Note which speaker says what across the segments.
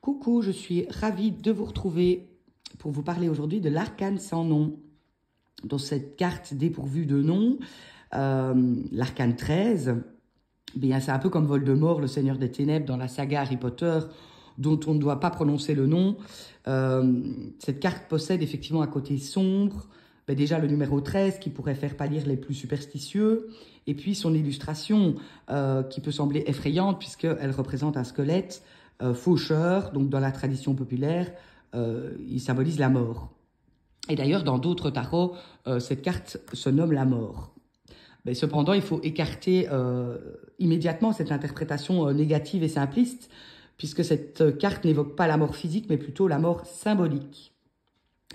Speaker 1: Coucou, je suis ravie de vous retrouver pour vous parler aujourd'hui de l'arcane sans nom. Dans cette carte dépourvue de nom, l'arcane 13, bien, c'est un peu comme Voldemort, le Seigneur des Ténèbres dans la saga Harry Potter, dont on ne doit pas prononcer le nom. Cette carte possède effectivement un côté sombre, déjà le numéro 13 qui pourrait faire pâlir les plus superstitieux, et puis son illustration qui peut sembler effrayante puisqu'elle représente un squelette faucheur, donc dans la tradition populaire, il symbolise la mort. Et d'ailleurs, dans d'autres tarots, cette carte se nomme la mort. Mais cependant, il faut écarter immédiatement cette interprétation négative et simpliste, puisque cette carte n'évoque pas la mort physique, mais plutôt la mort symbolique.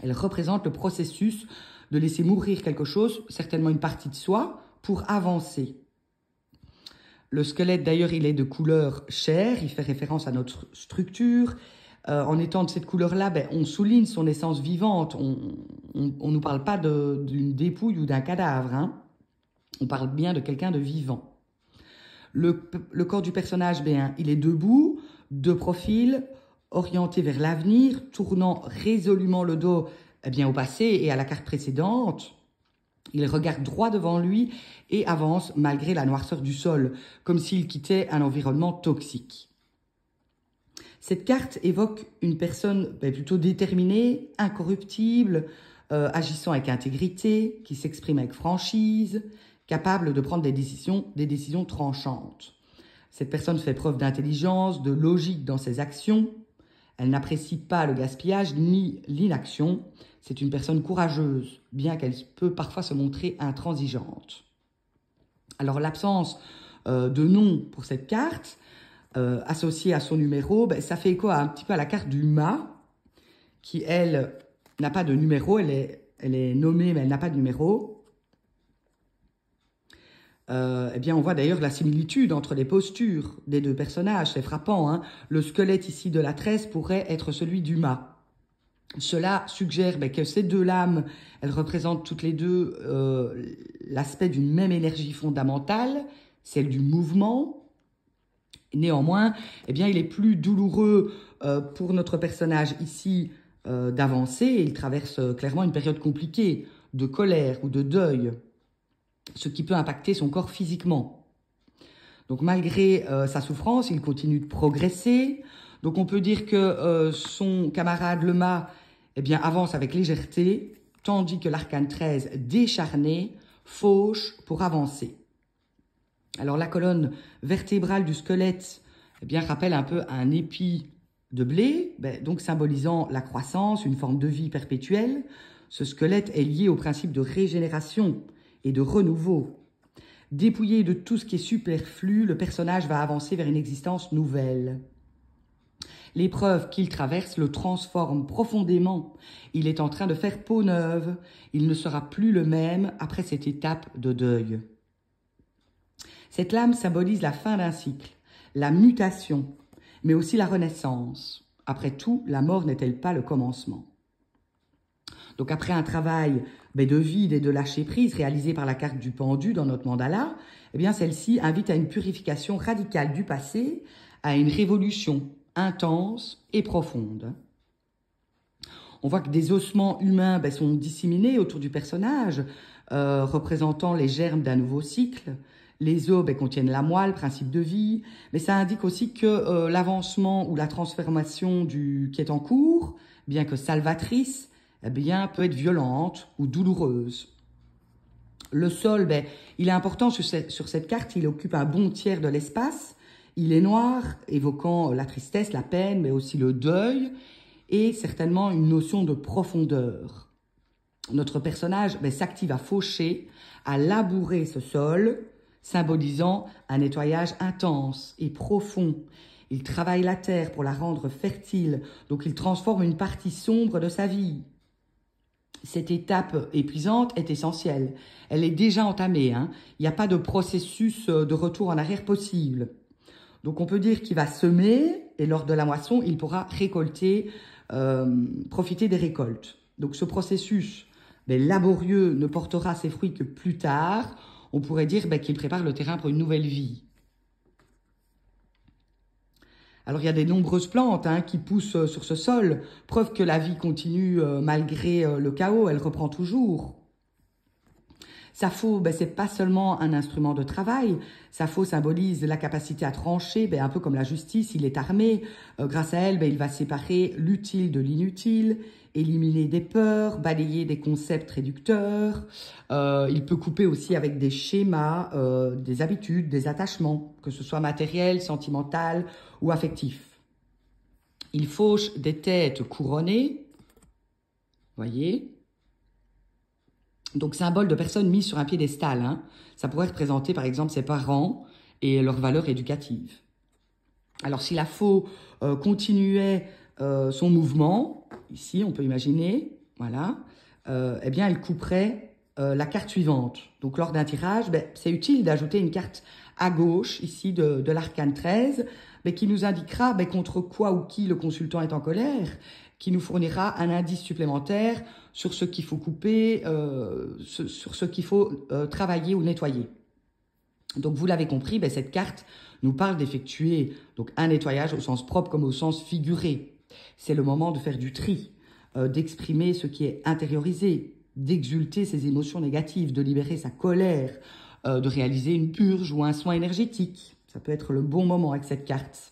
Speaker 1: Elle représente le processus de laisser mourir quelque chose, certainement une partie de soi, pour avancer. Le squelette, d'ailleurs, il est de couleur chair, il fait référence à notre structure. En étant de cette couleur-là, on souligne son essence vivante. On ne nous parle pas d'une dépouille ou d'un cadavre, hein. On parle bien de quelqu'un de vivant. Le corps du personnage, il est debout, de profil, orienté vers l'avenir, tournant résolument le dos au passé et à la carte précédente. Il regarde droit devant lui et avance malgré la noirceur du sol, comme s'il quittait un environnement toxique. Cette carte évoque une personne plutôt déterminée, incorruptible, agissant avec intégrité, qui s'exprime avec franchise, capable de prendre des décisions tranchantes. Cette personne fait preuve d'intelligence, de logique dans ses actions. Elle n'apprécie pas le gaspillage ni l'inaction. C'est une personne courageuse, bien qu'elle peut parfois se montrer intransigeante. Alors l'absence de nom pour cette carte, associée à son numéro, ça fait écho un petit peu à la carte du mât, qui elle n'a pas de numéro, elle est nommée mais elle n'a pas de numéro. On voit d'ailleurs la similitude entre les postures des deux personnages, c'est frappant, hein. Le squelette ici de la 13 pourrait être celui du mât. Cela suggère que ces deux lames, elles représentent toutes les deux l'aspect d'une même énergie fondamentale, celle du mouvement. Néanmoins, il est plus douloureux pour notre personnage ici d'avancer. Il traverse clairement une période compliquée de colère ou de deuil, ce qui peut impacter son corps physiquement. Donc malgré sa souffrance, il continue de progresser. Donc on peut dire que son camarade le mât avance avec légèreté, tandis que l'arcane 13, décharné, fauche pour avancer. Alors la colonne vertébrale du squelette rappelle un peu un épi de blé, donc symbolisant la croissance, une forme de vie perpétuelle. Ce squelette est lié au principe de régénération et de renouveau. Dépouillé de tout ce qui est superflu, le personnage va avancer vers une existence nouvelle. L'épreuve qu'il traverse le transforme profondément. Il est en train de faire peau neuve. Il ne sera plus le même après cette étape de deuil. Cette lame symbolise la fin d'un cycle, la mutation, mais aussi la renaissance. Après tout, la mort n'est-elle pas le commencement? Donc après un travail de vide et de lâcher prise réalisé par la carte du pendu dans notre mandala, celle-ci invite à une purification radicale du passé, à une révolution intense et profonde. On voit que des ossements humains sont disséminés autour du personnage, représentant les germes d'un nouveau cycle. Les os contiennent la moelle, principe de vie, mais ça indique aussi que l'avancement ou la transformation qui est en cours, bien que salvatrice, peut être violente ou douloureuse. Le sol, il est important sur cette carte, il occupe un bon tiers de l'espace. Il est noir, évoquant la tristesse, la peine, mais aussi le deuil, et certainement une notion de profondeur. Notre personnage s'active à faucher, à labourer ce sol, symbolisant un nettoyage intense et profond. Il travaille la terre pour la rendre fertile, donc il transforme une partie sombre de sa vie. Cette étape épuisante est essentielle. Elle est déjà entamée, hein. Il n'y a pas de processus de retour en arrière possible. Donc on peut dire qu'il va semer et lors de la moisson, il pourra récolter, profiter des récoltes. Donc ce processus laborieux ne portera ses fruits que plus tard. On pourrait dire qu'il prépare le terrain pour une nouvelle vie. Alors, il y a des nombreuses plantes qui poussent sur ce sol, preuve que la vie continue malgré le chaos, elle reprend toujours. Sa faux, c'est pas seulement un instrument de travail. Sa faux symbolise la capacité à trancher, un peu comme la justice, il est armé. Grâce à elle, il va séparer l'utile de l'inutile, éliminer des peurs, balayer des concepts réducteurs. Il peut couper aussi avec des schémas, des habitudes, des attachements, que ce soit matériel, sentimental ou affectif. Il fauche des têtes couronnées, voyez. Donc, symbole de personnes mises sur un piédestal. Ça pourrait représenter, par exemple, ses parents et leurs valeurs éducatives. Alors, si la faux continuait son mouvement, ici, on peut imaginer, voilà, eh bien, elle couperait la carte suivante. Donc, lors d'un tirage, c'est utile d'ajouter une carte à gauche, ici, de l'arcane 13, qui nous indiquera contre quoi ou qui le consultant est en colère, qui nous fournira un indice supplémentaire sur ce qu'il faut couper, sur ce qu'il faut travailler ou nettoyer. Donc, vous l'avez compris, cette carte nous parle d'effectuer un nettoyage au sens propre comme au sens figuré. C'est le moment de faire du tri, d'exprimer ce qui est intériorisé, d'exulter ses émotions négatives, de libérer sa colère, de réaliser une purge ou un soin énergétique. Ça peut être le bon moment avec cette carte.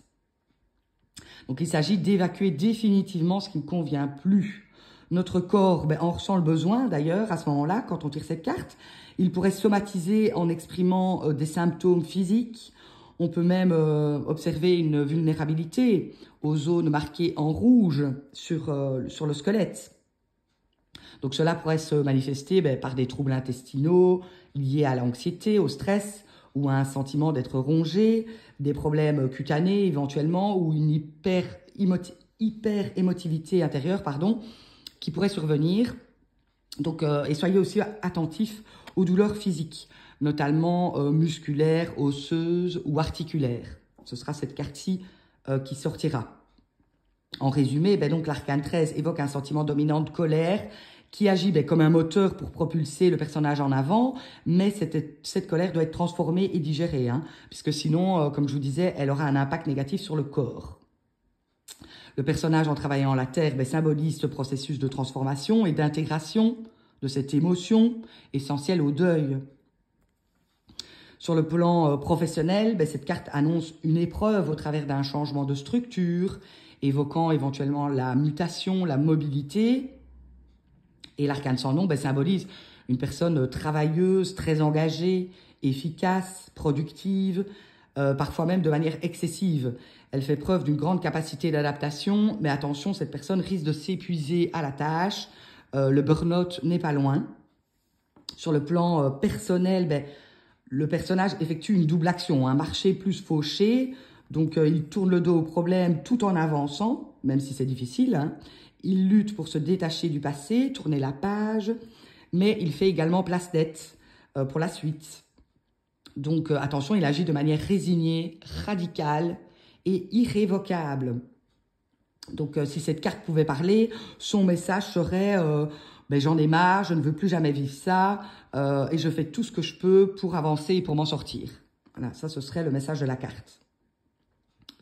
Speaker 1: Donc, il s'agit d'évacuer définitivement ce qui ne convient plus. Notre corps en ressent le besoin, d'ailleurs, à ce moment-là, quand on tire cette carte. Il pourrait somatiser en exprimant des symptômes physiques. On peut même observer une vulnérabilité aux zones marquées en rouge sur le squelette. Donc, cela pourrait se manifester par des troubles intestinaux liés à l'anxiété, au stress, ou un sentiment d'être rongé, des problèmes cutanés éventuellement, ou une hyper-émotivité intérieure, qui pourrait survenir. Donc, et soyez aussi attentifs aux douleurs physiques, notamment musculaires, osseuses ou articulaires. Ce sera cette carte-ci qui sortira. En résumé, donc l'arcane 13 évoque un sentiment dominant de colère qui agit comme un moteur pour propulser le personnage en avant, mais cette colère doit être transformée et digérée, puisque sinon, comme je vous disais, elle aura un impact négatif sur le corps. Le personnage, en travaillant la terre, symbolise ce processus de transformation et d'intégration de cette émotion essentielle au deuil. Sur le plan professionnel, cette carte annonce une épreuve au travers d'un changement de structure, évoquant éventuellement la mutation, la mobilité. Et l'arcane sans nom symbolise une personne travailleuse, très engagée, efficace, productive, parfois même de manière excessive. Elle fait preuve d'une grande capacité d'adaptation, mais attention, cette personne risque de s'épuiser à la tâche. Le burn-out n'est pas loin. Sur le plan personnel, le personnage effectue une double action, marcher plus fauché. Donc, il tourne le dos au problème tout en avançant, même si c'est difficile. Il lutte pour se détacher du passé, tourner la page, mais il fait également place nette pour la suite. Donc, attention, il agit de manière résignée, radicale et irrévocable. Donc, si cette carte pouvait parler, son message serait j'en ai marre, je ne veux plus jamais vivre ça, et je fais tout ce que je peux pour avancer et pour m'en sortir. Voilà, ça, ce serait le message de la carte.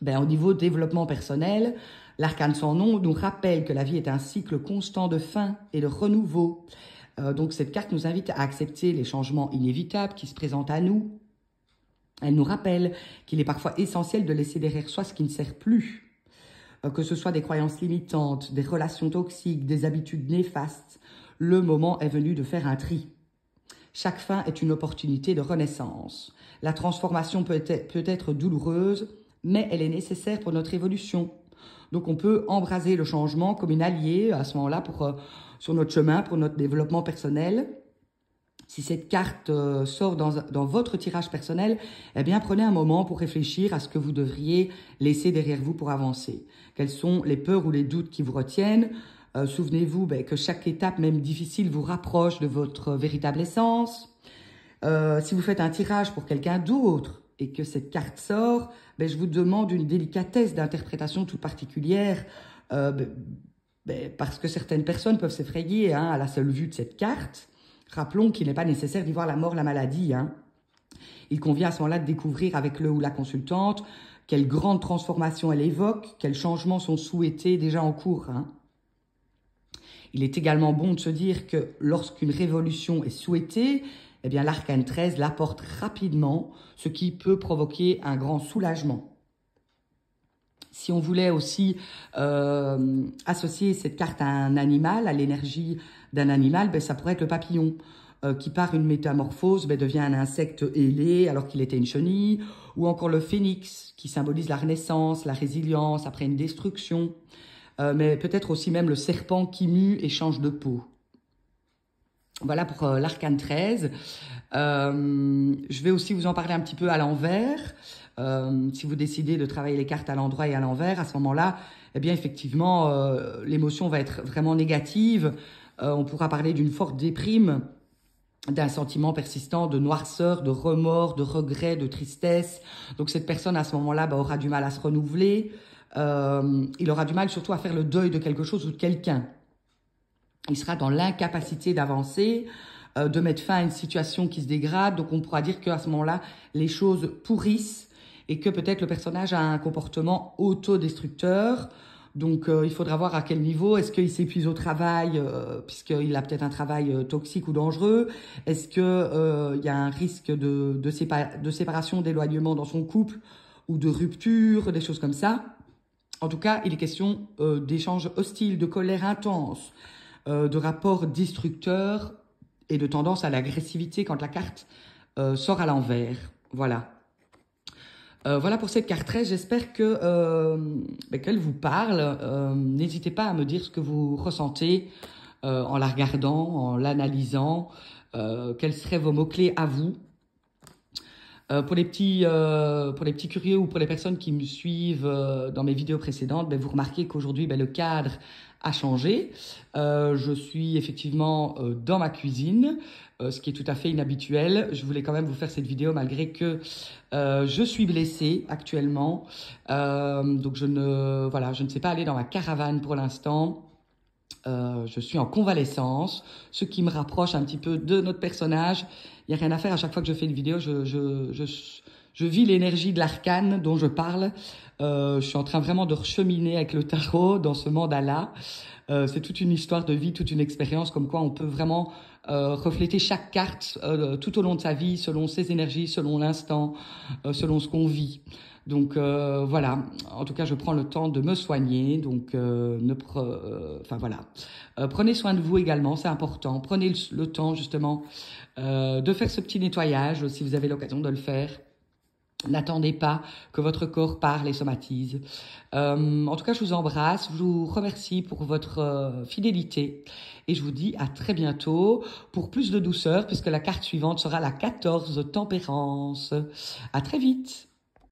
Speaker 1: Au niveau développement personnel, l'arcane sans nom nous rappelle que la vie est un cycle constant de fin et de renouveau. Donc, cette carte nous invite à accepter les changements inévitables qui se présentent à nous. Elle nous rappelle qu'il est parfois essentiel de laisser derrière soi ce qui ne sert plus. Que ce soit des croyances limitantes, des relations toxiques, des habitudes néfastes. Le moment est venu de faire un tri. Chaque fin est une opportunité de renaissance. La transformation peut être douloureuse, mais elle est nécessaire pour notre évolution. Donc, on peut embraser le changement comme une alliée à ce moment-là sur notre chemin, pour notre développement personnel. Si cette carte sort dans votre tirage personnel, eh bien, prenez un moment pour réfléchir à ce que vous devriez laisser derrière vous pour avancer. Quelles sont les peurs ou les doutes qui vous retiennent? Souvenez-vous que chaque étape, même difficile, vous rapproche de votre véritable essence. Si vous faites un tirage pour quelqu'un d'autre et que cette carte sort, je vous demande une délicatesse d'interprétation toute particulière parce que certaines personnes peuvent s'effrayer à la seule vue de cette carte. Rappelons qu'il n'est pas nécessaire d'y voir la mort, la maladie. Il convient à ce moment-là de découvrir avec le ou la consultante quelle grande transformation elle évoque, quels changements sont souhaités déjà en cours. Hein. Il est également bon de se dire que lorsqu'une révolution est souhaitée, eh bien l'arcane 13 l'apporte rapidement, ce qui peut provoquer un grand soulagement. Si on voulait aussi associer cette carte à un animal, à l'énergie d'un animal, ben, ça pourrait être le papillon, qui par une métamorphose ben, devient un insecte ailé alors qu'il était une chenille, ou encore le phénix, qui symbolise la renaissance, la résilience après une destruction, mais peut-être aussi même le serpent qui mue et change de peau. Voilà pour l'arcane 13. Je vais aussi vous en parler un petit peu à l'envers. Si vous décidez de travailler les cartes à l'endroit et à l'envers, à ce moment-là, eh bien effectivement, l'émotion va être vraiment négative. On pourra parler d'une forte déprime, d'un sentiment persistant de noirceur, de remords, de regret, de tristesse. Donc cette personne à ce moment-là aura du mal à se renouveler. Il aura du mal surtout à faire le deuil de quelque chose ou de quelqu'un. Il sera dans l'incapacité d'avancer, de mettre fin à une situation qui se dégrade. Donc on pourra dire qu'à ce moment-là, les choses pourrissent et que peut-être le personnage a un comportement autodestructeur. Donc il faudra voir à quel niveau. Est-ce qu'il s'épuise au travail, puisqu'il a peut-être un travail toxique ou dangereux? Est-ce qu'il y a un risque de séparation, d'éloignement dans son couple ou de rupture, des choses comme ça? En tout cas, il est question d'échanges hostiles, de colère intense, de rapports destructeurs et de tendance à l'agressivité quand la carte sort à l'envers. Voilà. Voilà pour cette carte 13. J'espère qu'elle vous parle. N'hésitez pas à me dire ce que vous ressentez en la regardant, en l'analysant. Quels seraient vos mots-clés à vous? Pour les petits curieux ou pour les personnes qui me suivent dans mes vidéos précédentes, vous remarquez qu'aujourd'hui, le cadre a changé. Je suis effectivement dans ma cuisine, ce qui est tout à fait inhabituel. Je voulais quand même vous faire cette vidéo malgré que je suis blessée actuellement. Donc je ne sais pas aller dans ma caravane pour l'instant. Je suis en convalescence, ce qui me rapproche un petit peu de notre personnage. Il n'y a rien à faire, à chaque fois que je fais une vidéo, je vis l'énergie de l'arcane dont je parle. Je suis en train vraiment de recheminer avec le tarot dans ce mandat-là. C'est toute une histoire de vie, toute une expérience, comme quoi on peut vraiment refléter chaque carte tout au long de sa vie, selon ses énergies, selon l'instant, selon ce qu'on vit. Donc voilà, en tout cas je prends le temps de me soigner, donc voilà. Prenez soin de vous également, c'est important. Prenez le temps justement de faire ce petit nettoyage si vous avez l'occasion de le faire. N'attendez pas que votre corps parle et somatise. En tout cas, je vous embrasse, je vous remercie pour votre fidélité et je vous dis à très bientôt pour plus de douceur puisque la carte suivante sera la 14 tempérance. À très vite.